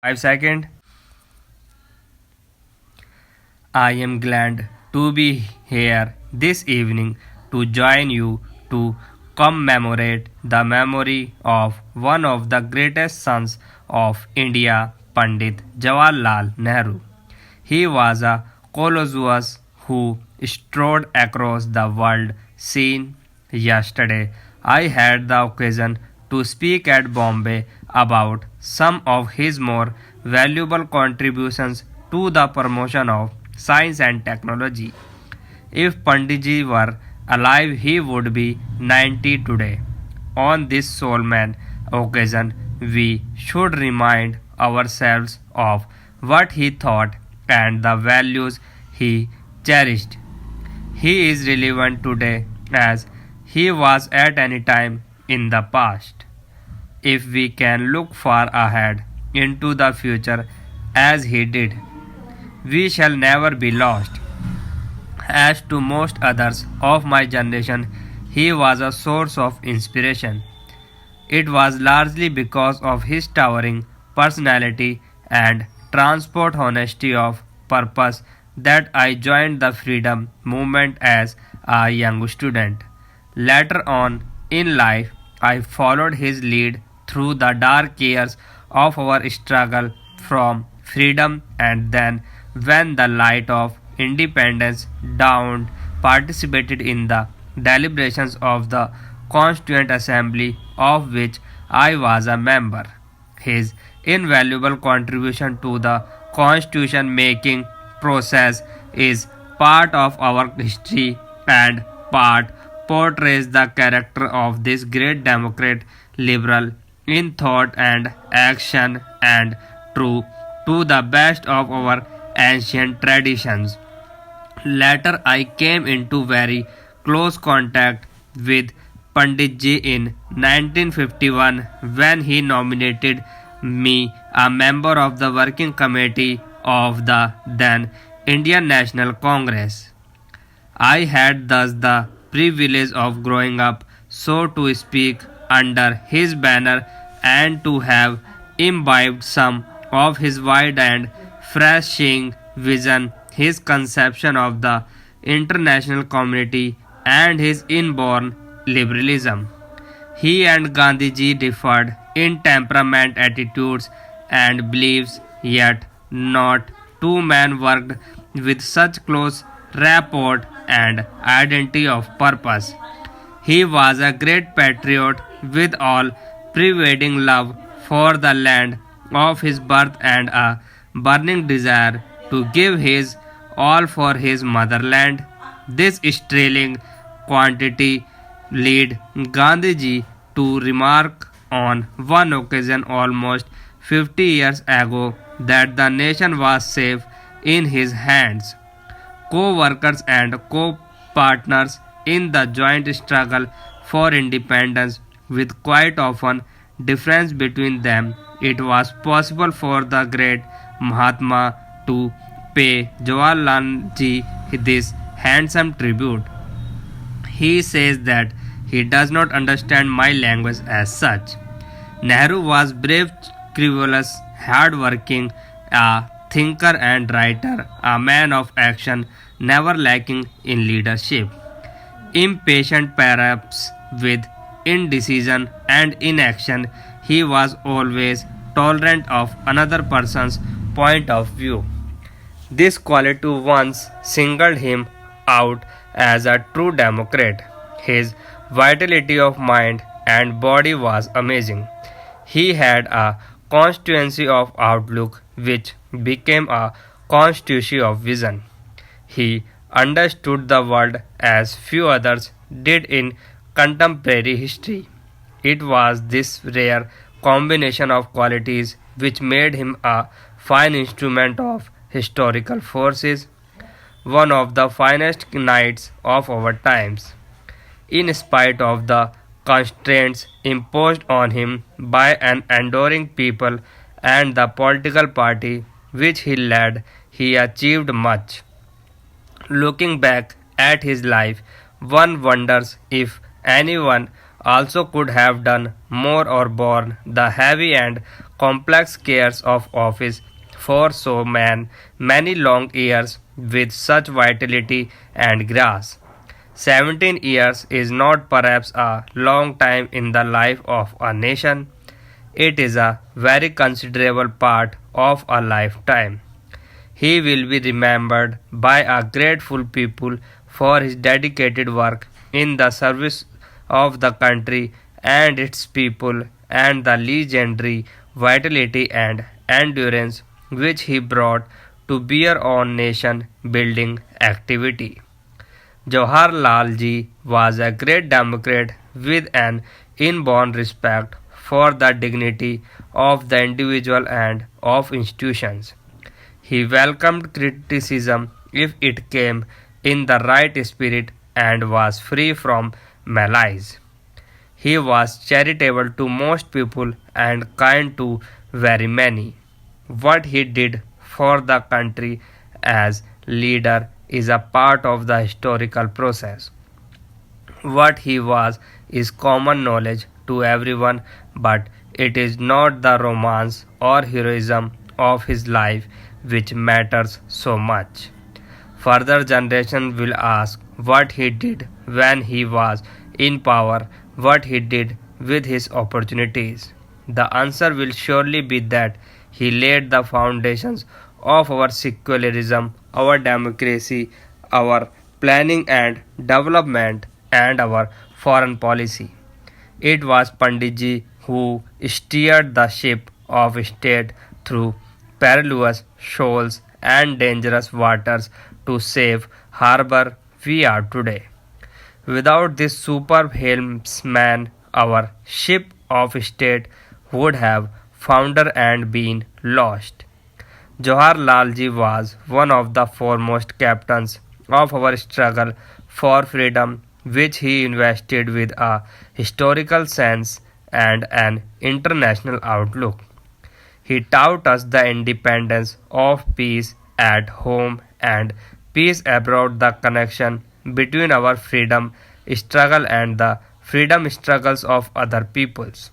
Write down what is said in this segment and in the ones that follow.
5 seconds. I am glad to be here this evening to join you to commemorate the memory of one of the greatest sons of India, Pandit Jawaharlal Nehru. He was a colossus who strode across the world scene yesterday. I had the occasion to speak at Bombay about some of his more valuable contributions to the promotion of science and technology. If Panditji were alive, he would be 90 today. On this Soulman occasion, we should remind ourselves of what he thought and the values he cherished. He is relevant today as he was at any time in the past. If we can look far ahead into the future as he did, we shall never be lost. As to most others of my generation, he was a source of inspiration. It was largely because of his towering personality and transport honesty of purpose that I joined the freedom movement as a young student. Later on in life, I followed his lead through the dark years of our struggle from freedom, and then when the light of independence dawned, participated in the deliberations of the Constituent Assembly of which I was a member. His invaluable contribution to the constitution making process is part of our history and part portrays the character of this great democrat, liberal in thought and action, and true to the best of our ancient traditions. Later, I came into very close contact with Panditji in 1951 when he nominated me a member of the working committee of the then Indian National Congress. I had thus the privilege of growing up, so to speak, under his banner and to have imbibed some of his wide and fresh-seeing vision, his conception of the international community, and his inborn liberalism. He and Gandhiji differed in temperament, attitudes, and beliefs, yet not two men worked with such close rapport and identity of purpose. He was a great patriot with all pervading love for the land of his birth and a burning desire to give his all for his motherland. This sterling quantity led Gandhiji to remark on one occasion almost 50 years ago that the nation was safe in his hands. Co-workers and co-partners in the joint struggle for independence, with quite often difference between them, it was possible for the great Mahatma to pay Jawaharlal ji this handsome tribute. He says that he does not understand my language as such. Nehru was brave, chivalrous, hard-working, a thinker and writer, a man of action, never lacking in leadership. Impatient perhaps with indecision and inaction, he was always tolerant of another person's point of view. This quality once singled him out as a true democrat. His vitality of mind and body was amazing. He had a constituency of outlook which became a constituency of vision. He understood the world as few others did in contemporary history. It was this rare combination of qualities which made him a fine instrument of historical forces, one of the finest knights of our times. In spite of the constraints imposed on him by an enduring people and the political party which he led, he achieved much. Looking back at his life, one wonders if anyone also could have done more or borne the heavy and complex cares of office for so many long years with such vitality and grace. 17 years is not perhaps a long time in the life of a nation. It is a very considerable part of a lifetime. He will be remembered by a grateful people for his dedicated work in the service of the country and its people, and the legendary vitality and endurance which he brought to bear on nation building activity. Jawaharlal ji was a great Democrat with an inborn respect for the dignity of the individual and of institutions. He welcomed criticism if it came in the right spirit and was free from malice. He was charitable to most people and kind to very many. What he did for the country as leader is a part of the historical process. What he was is common knowledge to everyone, but it is not the romance or heroism of his life which matters so much. Further generation will ask what he did when he was in power, what he did with his opportunities. The answer will surely be that he laid the foundations of our secularism, our democracy, our planning and development, and our foreign policy. It was Panditji who steered the ship of state through perilous shoals and dangerous waters to save harbor we are today. Without this superb helmsman, our ship of state would have foundered and been lost. Jawaharlal ji was one of the foremost captains of our struggle for freedom, which he invested with a historical sense and an international outlook. He taught us the independence of peace at home and peace abroad, the connection between our freedom struggle and the freedom struggles of other peoples.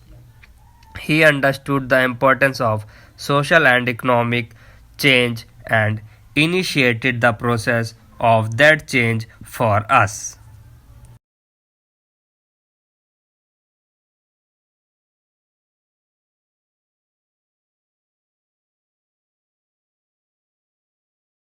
He understood the importance of social and economic change and initiated the process of that change for us.